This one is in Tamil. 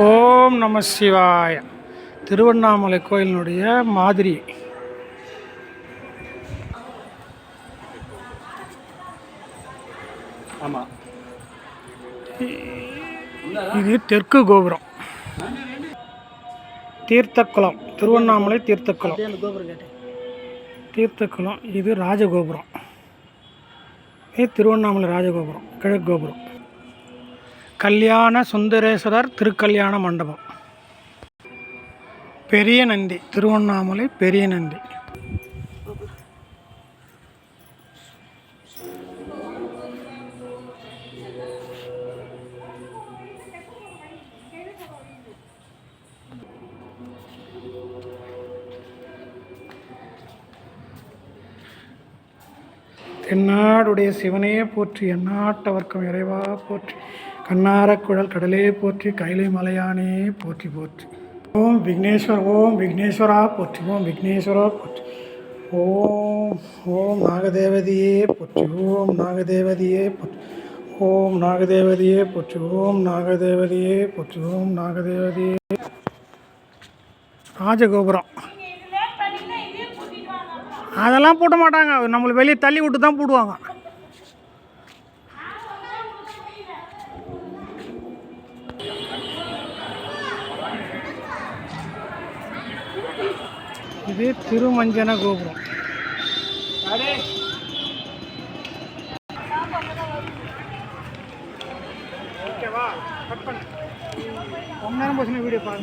ஓம் நம சிவாய. திருவண்ணாமலை கோயிலினுடைய மாதிரி. ஆமாம், இது தெற்கு கோபுரம், தீர்த்தக்குளம், திருவண்ணாமலை தீர்த்தக்குளம். தீர்த்தக்குளம். இது ராஜகோபுரம், இது திருவண்ணாமலை ராஜகோபுரம், கிழக்கு கோபுரம். கல்யாண சுந்தரேஸ்வரர் திருக்கல்யாண மண்டபம். பெரிய நந்தி, திருவண்ணாமலை பெரிய நந்தி. தென்னாடுடைய சிவனே போற்றி, எந்நாட்டவர்க்கும் இறைவா போற்றி, கண்ணாரக்குழல் கடலே போற்றி, கைலை மலையானே போற்றி போற்றி. ஓம் விக்னேஸ்வர், ஓம் விக்னேஸ்வரா போற்றி, ஓம் விக்னேஸ்வரா போற்றி. ஓம் ஓம் நாகதேவதியே போற்றி, ஓம் நாகதேவதியே போற்றி, ஓம் நாகதேவதியே போற்றி, ஓம் நாகதேவதியே போற்றி, ஓம் நாகதேவதியே. ராஜகோபுரம் அதெல்லாம் போட மாட்டாங்க, நம்மளை வெளியே தள்ளி விட்டு தான் போடுவாங்க. இது திருமஞ்சன கோபுரம். ஓகேவா, கட் பண்ணு. ரொம்ப நேரம் போச்சுன்னா வீடியோ பாருங்க.